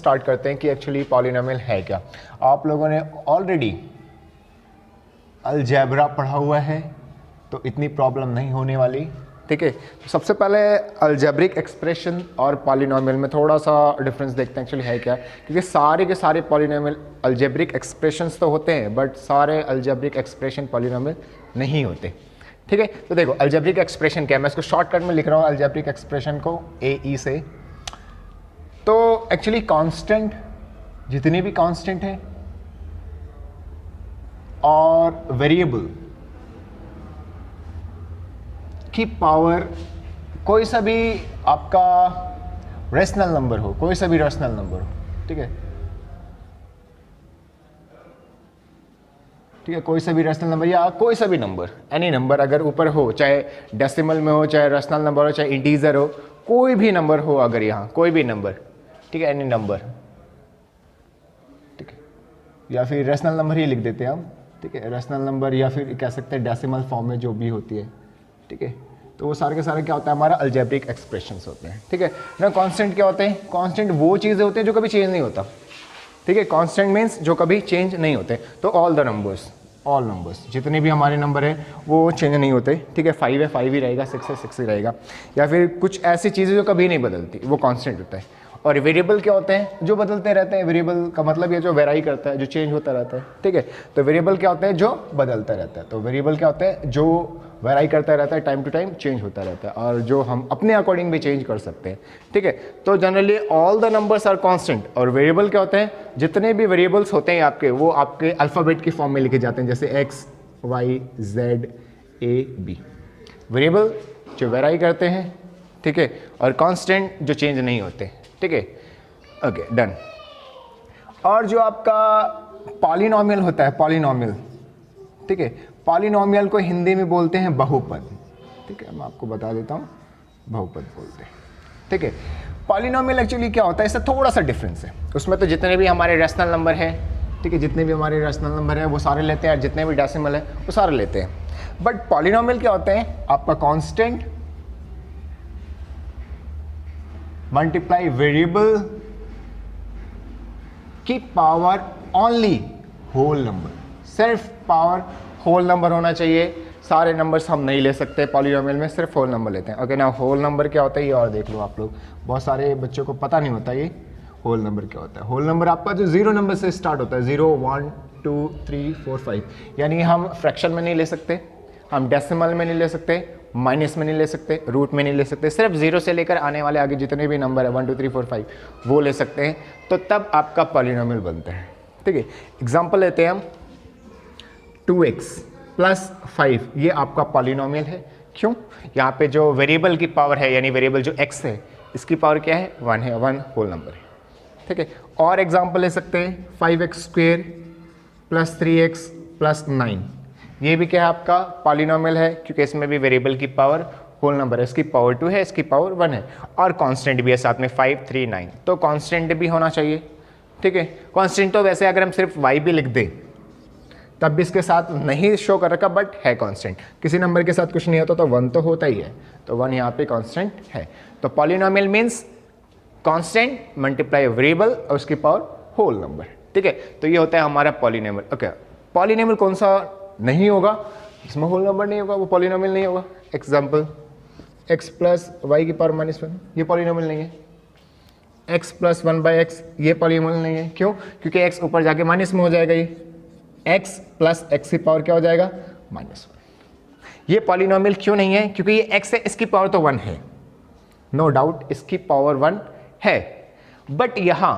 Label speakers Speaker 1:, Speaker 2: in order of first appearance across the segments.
Speaker 1: Start करते हैं कि एक्चुअली पॉलिनोमियल है क्या। आप लोगों ने ऑलरेडी अलजेब्रा पढ़ा हुआ है तो इतनी प्रॉब्लम नहीं होने वाली, ठीक है। तो सबसे पहले अलजेब्रिक एक्सप्रेशन और पॉलिनोमियल में थोड़ा सा डिफरेंस देखते हैं एक्चुअली है क्या, क्योंकि सारे के सारे पॉलिनोमियल अलजेब्रिक एक्सप्रेशंस तो होते हैं बट सारे अलजेब्रिक एक्सप्रेशन पॉलिनोमियल नहीं होते, ठीक है। तो देखो अलजेब्रिक एक्सप्रेशन क्या है, मैं इसको शॉर्टकट में लिख रहा हूँ अलजेब्रिक एक्सप्रेशन को AE से। तो एक्चुअली कांस्टेंट, जितनी भी कांस्टेंट है और वेरिएबल की पावर, कोई सा भी आपका रेशनल नंबर हो, कोई सा भी रेशनल नंबर हो, ठीक है, ठीक है, कोई सा भी रेशनल नंबर या कोई सा भी नंबर, एनी नंबर अगर ऊपर हो, चाहे डेसिमल में हो, चाहे रेशनल नंबर हो, चाहे इंटीजर हो, कोई भी नंबर हो, अगर यहाँ कोई भी नंबर, ठीक है, एनी नंबर, ठीक है, या फिर रेशनल नंबर ही लिख देते हैं हम, ठीक है, रेशनल नंबर या फिर कह सकते हैं डेसिमल फॉर्म में जो भी होती है, ठीक है। तो वो सारे के सारे क्या होता है, हमारा अलजेब्रिक एक्सप्रेशंस होते हैं, ठीक है ना। कांस्टेंट क्या होते हैं, कांस्टेंट वो चीज़ें होती हैं जो कभी चेंज नहीं होता, ठीक है। कांस्टेंट मीन्स जो कभी चेंज नहीं होते। तो ऑल नंबर्स जितने भी हमारे नंबर हैं वो चेंज नहीं होते, ठीक है। 5 है 5 ही रहेगा, 6 है 6 ही रहेगा, या फिर कुछ ऐसी चीज़ें जो कभी नहीं बदलती, वो कांस्टेंट होता है। और वेरिएबल क्या होते हैं, जो बदलते रहते हैं। वेरिएबल का मतलब ये जो वेराई करता है, जो चेंज होता रहता है, ठीक है। तो वेरिएबल क्या होता है, जो बदलता रहता है। तो वेरिएबल क्या होता है, जो वेराई करता रहता है, टाइम टू टाइम चेंज होता रहता है, और जो हम अपने अकॉर्डिंग भी चेंज कर सकते हैं, ठीक है। तो generally all the numbers are constant. और वेरिएबल क्या होते हैं, जितने भी वेरिएबल्स होते हैं आपके, वो आपके अल्फ़ाबेट की फॉर्म में लिखे जाते हैं, जैसे X Y Z A B। Variable जो वेराई करते हैं, ठीक है, और कांस्टेंट जो चेंज नहीं होते, ठीक है। Okay done. और जो आपका पॉलिनोमियल होता है, पॉलिनोमियल, ठीक है, पॉलिनोमियल को हिंदी में बोलते हैं बहुपद, ठीक है, मैं आपको बता देता हूँ, बहुपद बोलते हैं, ठीक है। पॉलिनोमियल एक्चुअली क्या होता है, इससे थोड़ा सा डिफरेंस है। उसमें तो जितने भी हमारे रेशनल नंबर हैं, ठीक है, जितने भी हमारे रेशनल नंबर हैं वो सारे लेते हैं, और जितने भी डेसिमल है वो सारे लेते हैं। बट पॉलिनोमियल क्या होते हैं, आपका कांस्टेंट मल्टीप्लाई वेरिएबल की पावर ओनली होल नंबर, सिर्फ पावर होल नंबर होना चाहिए। सारे नंबर्स हम नहीं ले सकते पॉलिनोमियल में, सिर्फ होल नंबर लेते हैं। ओके ना, होल नंबर क्या होता है ये और देख लो आप लोग, बहुत सारे बच्चों को पता नहीं होता ये होल नंबर क्या होता है। होल नंबर आपका जो 0 नंबर से स्टार्ट होता है, 0 1 2 3 4 5, यानी हम फ्रैक्शन में नहीं ले सकते, हम डेसिमल में नहीं ले सकते, माइनस में नहीं ले सकते, रूट में नहीं ले सकते, सिर्फ 0 से लेकर आने वाले आगे जितने भी नंबर है 1 2 3 4 5 वो ले सकते हैं। तो तब आपका पॉलिनोमियल बनता है, ठीक है। एग्जाम्पल लेते हैं हम, 2x + 5, ये आपका पॉलिनोमियल है। क्यों, यहाँ पे जो वेरिएबल की पावर है, यानी वेरिएबल जो x है, इसकी पावर क्या है, 1 है, 1 होल नंबर है, ठीक है। और एग्जाम्पल ले सकते हैं, 5x² + 3x + 9, ये भी क्या है, आपका पॉलिनोमियल है, क्योंकि इसमें भी वेरिएबल की पावर होल नंबर है, इसकी पावर 2 है, इसकी पावर 1 है, और कांस्टेंट भी है साथ में 5 3 9, तो कांस्टेंट भी होना चाहिए, ठीक है। कांस्टेंट तो वैसे अगर हम सिर्फ y भी लिख दें तब भी इसके साथ नहीं शो कर रखा, बट है कांस्टेंट। किसी नंबर के साथ कुछ नहीं होता तो 1 तो होता ही है, तो 1 यहाँ पे कांस्टेंट है। तो polynomial means constant multiply variable और उसकी पावर होल नंबर, ठीक है। तो ये होता है हमारा पॉलिनोमियल। ओके, पॉलिनोमियल कौन सा नहीं होगा जिसमें होल नंबर नहीं होगा, वो पॉलिनोमियल नहीं होगा। एग्जाम्पल, x + y की पावर -1, ये पॉलिनोमियल नहीं है। x + 1/x, ये पॉलिनोमियल नहीं है। क्यों, क्योंकि x ऊपर जाके माइनस में हो जाएगा, ये x + x की पावर क्या हो जाएगा, -1। ये पॉलिनोमियल क्यों नहीं है, क्योंकि ये x है, इसकी पावर तो 1 है, नो डाउट इसकी पावर 1 है, बट यहाँ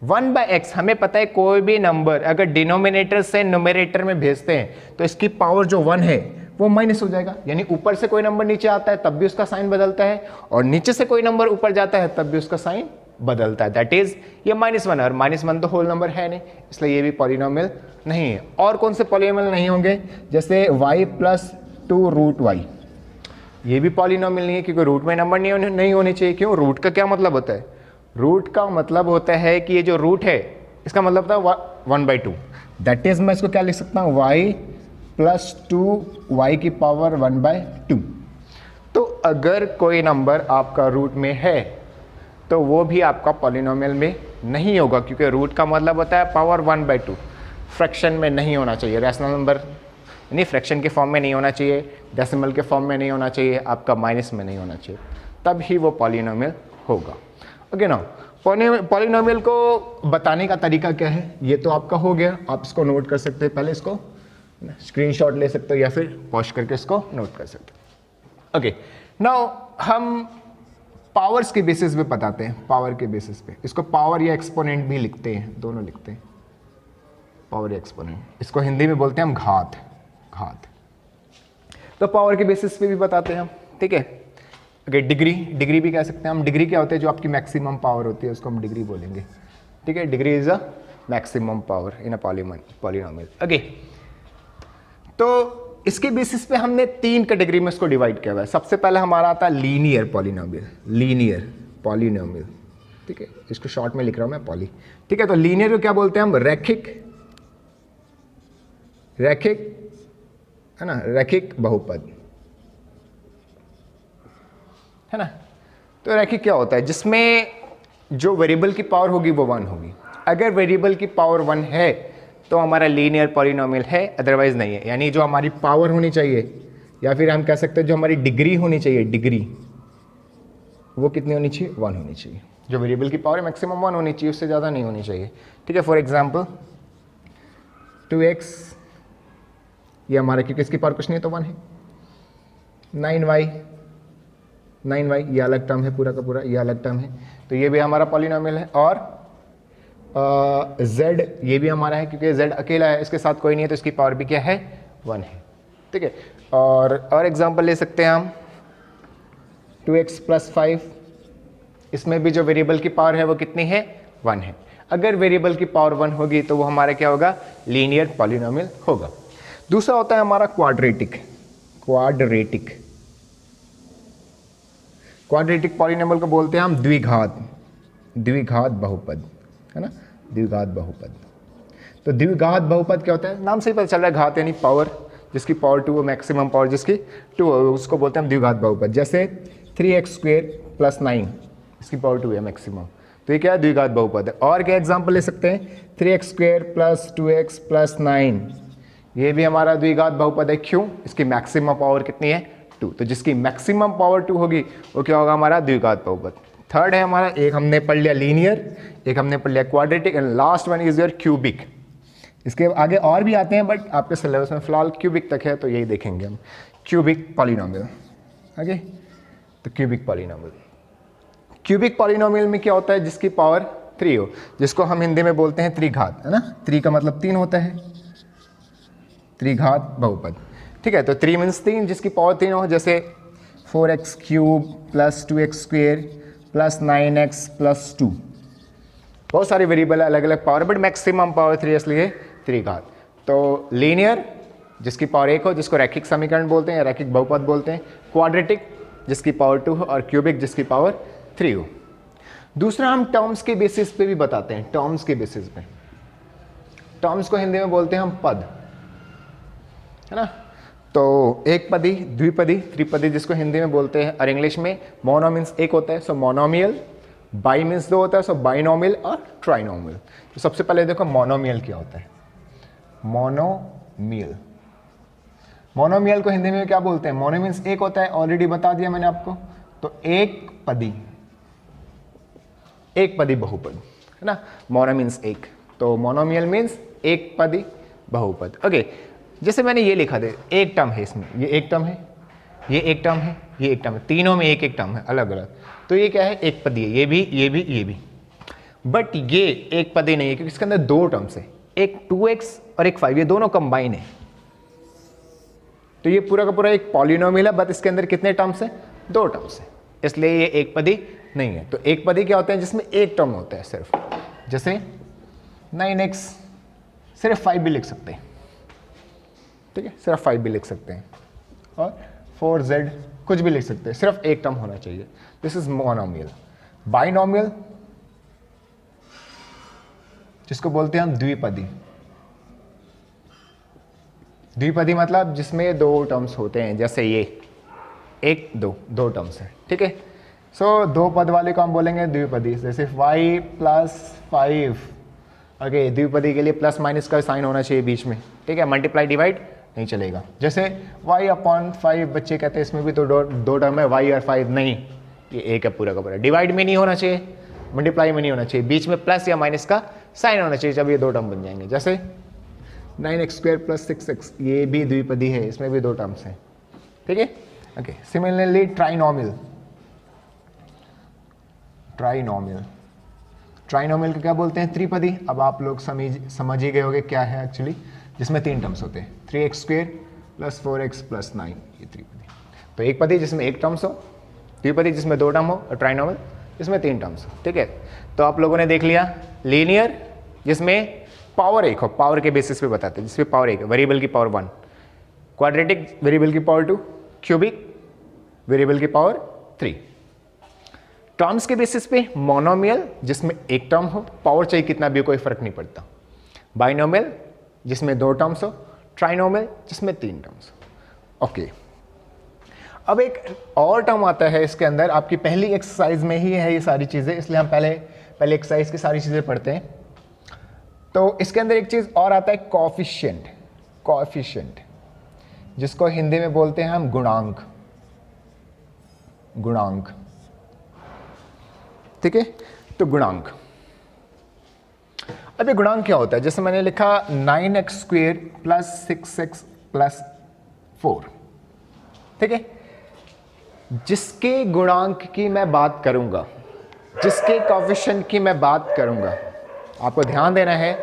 Speaker 1: 1/x हमें पता है, कोई भी नंबर अगर डिनोमिनेटर से न्यूमरेटर में भेजते हैं तो इसकी पावर जो 1 है वो माइनस हो जाएगा, यानी ऊपर से कोई नंबर नीचे आता है तब भी उसका साइन बदलता है, और नीचे से कोई नंबर ऊपर जाता है तब भी उसका साइन बदलता है, दैट इज ये -1, और -1 तो होल नंबर है नहीं, इसलिए ये भी पॉलिनोमियल नहीं है। और कौन से पॉलिनोमियल नहीं होंगे, जैसे y + 2√y, ये भी पॉलिनोमियल नहीं है, क्योंकि रूट में नंबर नहीं होने चाहिए। क्यों, रूट का क्या मतलब होता है, रूट का मतलब होता है कि ये जो रूट है इसका मतलब होता है 1/2, दैट इज मैं इसको क्या लिख सकता हूँ, y + 2y की पावर 1/2। तो अगर कोई नंबर आपका रूट में है तो वो भी आपका पॉलिनोमियल में नहीं होगा, क्योंकि रूट का मतलब होता है पावर 1/2। फ्रैक्शन में नहीं होना चाहिए, रैशनल नंबर यानी फ्रैक्शन के फॉर्म में नहीं होना चाहिए, डेसिमल के फॉर्म में नहीं होना चाहिए, आपका माइनस में नहीं होना चाहिए, तब ही वो पॉलिनोमियल होगा। ओके ना, पॉलिनोमियल को बताने का तरीका क्या है, ये तो आपका हो गया, आप इसको नोट कर सकते हैं, पहले इसको स्क्रीनशॉट ले सकते हो या फिर पॉज करके इसको नोट कर सकते हो। ओके, नाउ हम पावर्स के बेसिस पे बताते हैं, पावर के बेसिस पे इसको पावर या एक्सपोनेंट भी लिखते हैं, दोनों लिखते हैं, पावर या एक्सपोनेंट। इसको हिंदी में बोलते हैं हम घात, घात। तो पावर के बेसिस पे भी बताते हैं हम, ठीक है। ओके, डिग्री, डिग्री भी कह सकते हैं हम। डिग्री क्या होता है, जो आपकी मैक्सिमम पावर होती है उसको हम डिग्री बोलेंगे, ठीक है। Degree is a maximum power in a polynomial. Okay, तो इसके बेसिस पे हमने 3 कैटेगरी में इसको डिवाइड किया हुआ है। सबसे पहले हमारा आता है लीनियर पॉलिनोमियल, लीनियर पॉलिनोमियल, ठीक है। इसको शॉर्ट में लिख रहा हूं मैं, पॉली, ठीक है। तो लीनियर को क्या बोलते हैं हम, रैखिक, रैखिक है ना, रैखिक बहुपद है ना। तो रैखिक क्या होता है, जिसमें जो वेरिएबल की पावर होगी वो 1 होगी। अगर वेरिएबल की पावर 1 है तो हमारा लीनियर पॉलिनोमियल है, अदरवाइज नहीं है। यानी जो हमारी पावर होनी चाहिए, या फिर हम कह सकते हैं जो हमारी डिग्री होनी चाहिए, डिग्री वो कितनी होनी चाहिए, 1 होनी चाहिए। जो वेरिएबल की पावर है मैक्सिमम 1 होनी चाहिए, उससे ज़्यादा नहीं होनी चाहिए, ठीक है। फॉर एग्जाम्पल 2x, ये हमारा, क्योंकि इसकी पावर कुछ नहीं है तो 1 है। 9y, 9y ये अलग टर्म है, पूरा का पूरा ये अलग टर्म है, तो ये भी हमारा पॉलिनोमियल है। और z ये भी हमारा है, क्योंकि z अकेला है, इसके साथ कोई नहीं है, तो इसकी पावर भी क्या है, 1 है, ठीक है। और एग्जांपल ले सकते हैं हम 2x + 5, इसमें भी जो वेरिएबल की पावर है वो कितनी है, 1 है। अगर वेरिएबल की पावर 1 होगी तो वो हमारा क्या होगा, लीनियर पॉलिनोमियल होगा। दूसरा होता है हमारा क्वाड्रेटिक, क्वाड्रेटिक, क्वाड्रेटिक पॉलिनोमियल को बोलते हैं हम द्विघात, द्विघात बहुपद है ना, द्विघात बहुपद। तो द्विघात बहुपद क्या होता है, नाम से ही पता चल रहा है, घात यानी पावर, जिसकी पावर 2 हो, मैक्सिमम पावर जिसकी 2 हो, उसको बोलते हैं हम द्विघात बहुपद। जैसे 3x² + 9, इसकी पावर 2 है मैक्सिमम, तो ये क्या है, द्विघात बहुपद है। और क्या एग्जांपल ले सकते हैं, 3x² + 2x + 9, ये भी हमारा द्विघात बहुपद है। क्यों, इसकी मैक्सिमम पावर कितनी है, 2, तो जिसकी मैक्सिमम पावर 2 होगी वो क्या होगा, हमारा द्विघात बहुपद। थर्ड है हमारा, एक हमने पढ़ लिया लीनियर, एक हमने पढ़ लिया quadratic, and last one is your cubic. इसके आगे और भी आते हैं, बट आपके सिलेबस में फिलहाल क्यूबिक तक है, तो यही देखेंगे हम, क्यूबिक पॉलिनोमियल। आगे तो क्यूबिक पॉलिनोमियल, क्यूबिक पॉलिनोमियल में क्या होता है, जिसकी पावर 3 हो, जिसको हम हिंदी में बोलते हैं त्रिघात, है ना। 3 का मतलब 3 होता है, त्रिघात बहुपद, ठीक है। तो 3 मीन्स 3, जिसकी पावर 3 हो, जैसे 4x³ + 2x² + 9x + 2, बहुत सारे वेरिएबल है, अलग अलग पावर, बट मैक्सिमम पावर 3 इसलिए त्रिघात। तो लीनियर जिसकी पावर 1 हो, जिसको रैखिक समीकरण बोलते हैं या रैखिक बहुपद बोलते हैं। क्वाड्रेटिक जिसकी पावर 2 हो, और क्यूबिक जिसकी पावर 3 हो। दूसरा हम टर्म्स के बेसिस पे भी बताते हैं, टर्म्स के बेसिस पे। टर्म्स को हिंदी में बोलते हैं हम पद, है ना। तो एक पदी, द्विपदी, त्रिपदी जिसको हिंदी में बोलते हैं, और इंग्लिश में मोनो मीन्स एक होता है, सो मोनोमियल, बाई मीन्स 2 होता है, सो बाइनोमियल और ट्राइनोमियल। तो सबसे पहले देखो मोनोमियल क्या होता है, मोनोमियल, मोनोमियल को हिंदी में क्या बोलते हैं, मोनो मीन्स एक होता है, ऑलरेडी बता दिया मैंने आपको। तो एक पदी, एक पदी बहुपद, है ना, मोनो मीन्स एक, तो मोनोमियल मीन्स एक पदी बहुपद। ओके, जैसे मैंने ये लिखा दे, एक टर्म है इसमें, ये एक टर्म है, ये एक टर्म है, ये एक टर्म है, तीनों में एक एक टर्म है अलग अलग, तो ये क्या है, एक पदी है, ये भी, ये भी, ये भी। बट ये एक पदी नहीं है, क्योंकि इसके अंदर 2 टर्म्स है, एक 2x और एक 5, ये दोनों कंबाइन है, तो ये पूरा का पूरा एक पॉलिनोमियल है, बट इसके अंदर कितने टर्म्स हैं, 2 टर्म्स है, इसलिए ये एक पदी नहीं है। तो एक पदी क्या होते हैं, जिसमें एक टर्म होता है सिर्फ, जैसे 9x, सिर्फ 5 भी लिख सकते हैं, ठीक है, सिर्फ 5 भी लिख सकते हैं, और 4z कुछ भी लिख सकते हैं, सिर्फ एक टर्म होना चाहिए। This is monomial. बाइनोमियल जिसको बोलते हैं हम द्विपदी, द्विपदी मतलब जिसमें 2 टर्म्स होते हैं, जैसे ये 1 2 टर्म्स है, ठीक है। सो दो पद वाले को हम बोलेंगे द्विपदी, जैसे y प्लस 5। ओके, द्विपदी के लिए प्लस माइनस का साइन होना चाहिए बीच में, ठीक है, मल्टीप्लाई डिवाइड नहीं चलेगा। जैसे y अपॉन 5 बच्चे कहते हैं इसमें भी तो दो टर्म है y और 5, नहीं, ये एक है पूरा का पूरा। डिवाइड में नहीं होना चाहिए, मल्टीप्लाई में नहीं होना चाहिए, बीच में प्लस या माइनस का साइन होना चाहिए, जब ये दो टर्म बन जाएंगे। जैसे 9x² प्लस 6x, ये भी द्विपदी है, इसमें भी दो टर्म्स हैं, ठीक है। ओके, सिमिलरली ट्राइनोमियल, ट्राइनोमियल को क्या बोलते हैं? त्रिपदी। अब आप लोग समझ ही गए होंगे क्या है एक्चुअली, जिसमें तीन टर्म्स होते हैं, 3x² प्लस 4x प्लस 9, ये त्रिपदी। तो एक पदी जिसमें एक टर्म्स हो, द्विपदी जिसमें दो टर्म हो, और ट्राइनोमियल जिसमें तीन टर्म्स हो, ठीक है। तो आप लोगों ने देख लिया लीनियर जिसमें पावर एक हो, पावर के बेसिस पे बताते हैं, जिसमें पावर एक है, वेरिएबल की पावर 1, क्वाड्रेटिक वेरिएबल की पावर 2, क्यूबिक वेरिएबल की पावर 3। टर्म्स के बेसिस पे मोनोमियल जिसमें एक टर्म हो, पावर चाहिए कितना भी, कोई फर्क नहीं पड़ता। बाइनोमियल जिसमें दो टर्म्स हो, ट्राइनोमियल जिसमें तीन टर्म्स हो। ओके, अब एक और टर्म आता है इसके अंदर, आपकी पहली एक्सरसाइज में ही है ये सारी चीज़ें, इसलिए हम पहले एक्सरसाइज की सारी चीज़ें पढ़ते हैं। तो इसके अंदर एक चीज़ और आता है कोएफिशिएंट, जिसको हिंदी में बोलते हैं हम गुणांक, ठीक है। तो गुणांक, अब ये गुणांक क्या होता है? जैसे मैंने लिखा 9x² प्लस 6x प्लस 4, ठीक है। जिसके गुणांक की मैं बात करूंगा, जिसके कोएफिशिएंट की मैं बात करूंगा, आपको ध्यान देना है,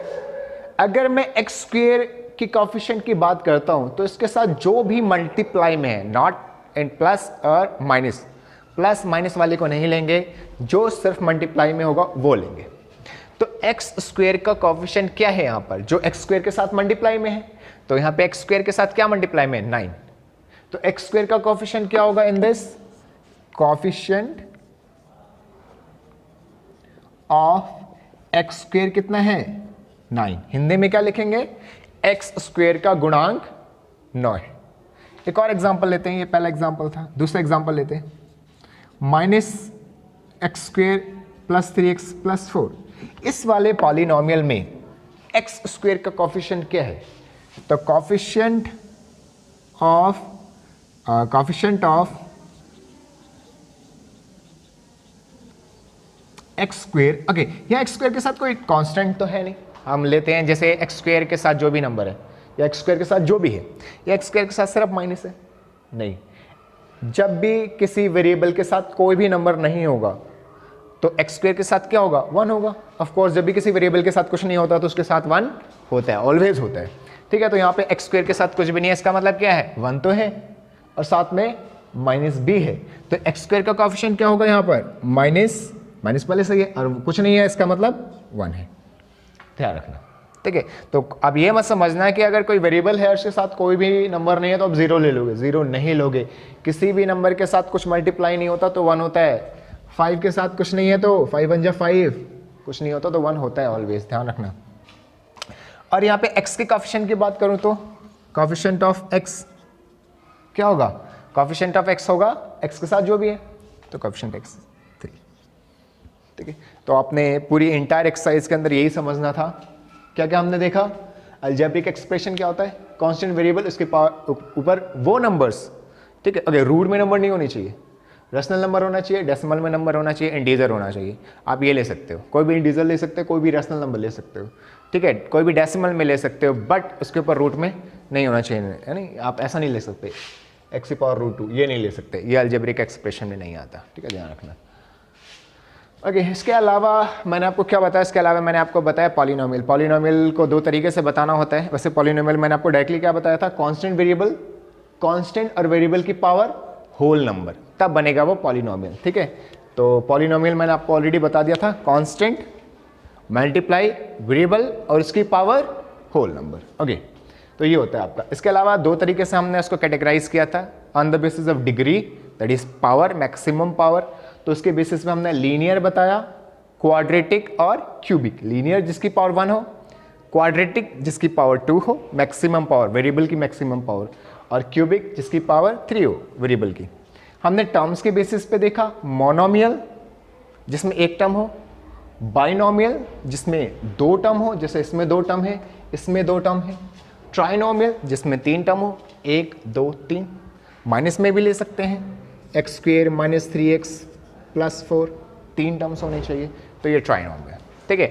Speaker 1: अगर मैं x² की कोएफिशिएंट की बात करता हूं तो इसके साथ जो भी मल्टीप्लाई में है, नॉट इन प्लस और माइनस, प्लस माइनस वाले को नहीं लेंगे, जो सिर्फ मल्टीप्लाई में होगा वो लेंगे। तो x² का कोएफिशिएंट क्या है यहां पर? जो x² के साथ मल्टीप्लाई में है, तो यहां पे x² के साथ क्या मल्टीप्लाई में है? 9। तो x² का कोएफिशिएंट क्या होगा in this? Coefficient of x² कितना है? 9। हिंदी में क्या लिखेंगे? x² का गुणांक 9 है। एक और एग्जांपल लेते हैं, ये पहला एग्जांपल था, दूसरा एग्जांपल लेते हैं, -x² प्लस 3x प्लस 4। इस वाले पॉलिनोमियल में x² का कोएफिशिएंट क्या है? तो कोएफिशिएंट ऑफ x², ओके, यहाँ x² के साथ कोई कांस्टेंट तो है नहीं, हम लेते हैं जैसे x² के साथ जो भी नंबर है, या x² के साथ जो भी है, या x² के साथ सिर्फ माइनस है? नहीं, जब भी किसी वेरिएबल के साथ कोई भी नंबर नहीं होगा तो x² के साथ क्या होगा? 1 होगा। ऑफ कोर्स जब भी किसी वेरिएबल के साथ कुछ नहीं होता तो उसके साथ 1 होता है, ऑलवेज होता है, ठीक है। तो यहाँ पे x² के साथ कुछ भी नहीं है, इसका मतलब क्या है? 1 तो है और साथ में माइनस भी है, तो x² का कोएफिशिएंट क्या होगा यहाँ पर? माइनस पहले सही है और कुछ नहीं है, इसका मतलब 1 है, ध्यान रखना, ठीक है। तो अब ये मत समझना कि अगर कोई वेरिएबल है और उसके साथ कोई भी नंबर नहीं है तो आप 0 ले लोगे, 0 नहीं लोगे। किसी भी नंबर के साथ कुछ मल्टीप्लाई नहीं होता तो 1 होता है, 5 के साथ कुछ नहीं है तो 5 1 जा 5, कुछ नहीं होता तो 1 होता है ऑलवेज, ध्यान रखना। और यहाँ पे x के कोएफिशिएंट की बात करूँ तो कोएफिशिएंट ऑफ x क्या होगा? कोएफिशिएंट ऑफ x होगा x के साथ जो भी है, तो कोएफिशिएंट x 3, ठीक है। तो आपने पूरी इंटायर एक्सरसाइज के अंदर यही समझना था। क्या क्या हमने देखा? अलजेब्रिक एक्सप्रेशन क्या होता है? कांस्टेंट वेरिएबल, उसके ऊपर वो नंबर्स, ठीक है। अगर रूट में नंबर नहीं होनी चाहिए, रेशनल नंबर होना चाहिए, डेसिमल में नंबर होना चाहिए, इंटीजर होना चाहिए। आप ये ले सकते हो, कोई भी इंटीजर ले सकते हो, कोई भी रेशनल नंबर ले सकते हो, ठीक है, कोई भी डेसिमल में ले सकते हो, बट उसके ऊपर रूट में नहीं होना चाहिए, यानी आप ऐसा नहीं ले सकते x⁻√2, ये नहीं ले सकते, ये अलजेब्रिक एक्सप्रेशन में नहीं आता, ठीक है, ध्यान रखना। ओके, इसके अलावा मैंने आपको क्या बताया? इसके अलावा मैंने आपको बताया पॉलिनोमियल। पॉलिनोमियल को दो तरीके से बताना होता है। वैसे पॉलिनोमियल मैंने आपको डायरेक्टली क्या बताया था? कांस्टेंट वेरिएबल, कांस्टेंट और वेरिएबल की पावर होल नंबर, तब बनेगा वो पॉलिनोमियल, ठीक है। तो पॉलिनोमियल मैंने आपको ऑलरेडी बता दिया था, कांस्टेंट मल्टीप्लाई वेरिएबल और उसकी पावर होल नंबर। ओके, तो ये होता है आपका। इसके अलावा दो तरीके से हमने उसको कैटेगराइज किया था, on the basis of degree, that is power, maximum power. तो उसके बेसिस में हमने लीनियर बताया, क्वाड्रेटिक और क्यूबिक। लीनियर जिसकी पावर 1 हो, क्वाड्रेटिक जिसकी पावर 2 हो, मैक्सिमम पावर वेरिएबल की मैक्सिमम पावर, और क्यूबिक जिसकी पावर 3 हो वेरिएबल की। हमने टर्म्स के बेसिस पे देखा, मोनोमियल जिसमें एक टर्म हो, बाइनोमियल जिसमें दो टर्म हो, जैसे इसमें दो टर्म है, इसमें दो टर्म है, ट्राइनोमियल जिसमें तीन टर्म हो, 1 2 3, माइनस में भी ले सकते हैं, x square minus 3x plus 4, तीन टर्म्स होने चाहिए, तो ये ट्राइनोमियल, ठीक है।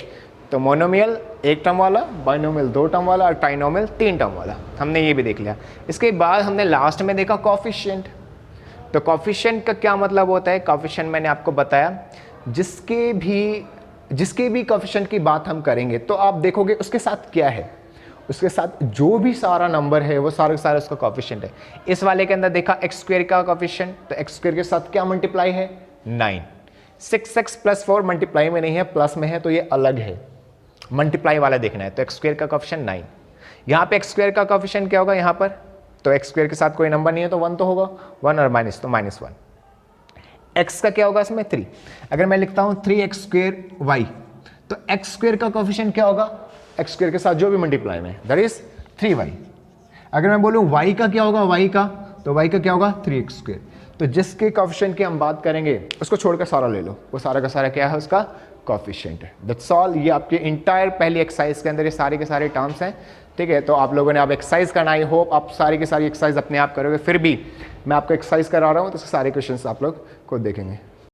Speaker 1: तो मोनोमियल एक टर्म वाला, बाइनोमियल दो टर्म वाला और ट्राइनोमियल तीन टर्म वाला, हमने ये भी देख लिया। इसके बाद हमने लास्ट में देखा कोफिशिएंट। तो कोफिशिएंट का क्या मतलब होता है? कोफिशिएंट मैंने आपको बताया, जिसके भी कोफिशिएंट की बात हम करेंगे तो आप देखोगे उसके साथ क्या है, उसके साथ जो भी सारा नंबर है वो सारे सारे उसका कोफिशिएंट है। इस वाले के अंदर देखा एक्स स्क्वायर का कोफिशिएंट, तो एक्स स्क्वायर के साथ क्या मल्टीप्लाई है? 9। 6x प्लस 4 मल्टीप्लाई में नहीं है, प्लस में है, तो ये अलग है, मल्टीप्लाई वाला देखना है। तो एक्स स्क्वायर का कोफिशिएंट 9। यहाँ पे एक्स स्क्वायर का कोफिशिएंट क्या होगा? यहाँ पर तो एक्स स्क्वायर के साथ कोई नंबर नहीं है तो 1 तो होगा, 1 और माइनस तो -1। एक्स का क्या होगा इसमें? 3। अगर मैं लिखता हूँ 3x स्क्वायर y, तो एक्स स्क्वायर का कोफिशिएंट क्या होगा? एक्स स्क्वायर के साथ जो भी मल्टीप्लाई में, दैट इज 3y। अगर मैं बोलूँ y का क्या होगा? y का, तो y का क्या होगा? 3x square. तो जिसके कोफिशिएंट की हम बात करेंगे उसको छोड़कर सारा ले लो, वो सारा का सारा क्या है? उसका कोफिशिएंट है। That's all. ये आपके इंटायर पहली एक्सरसाइज के अंदर ये सारे के सारे टर्म्स हैं, ठीक है। तो आप लोगों ने आप एक्सरसाइज करना, आई होप आप सारी की सारी एक्सरसाइज अपने आप करोगे। फिर भी मैं आपको एक्सरसाइज करा रहा हूँ तो सारे क्वेश्चंस आप लोग खुद देखेंगे।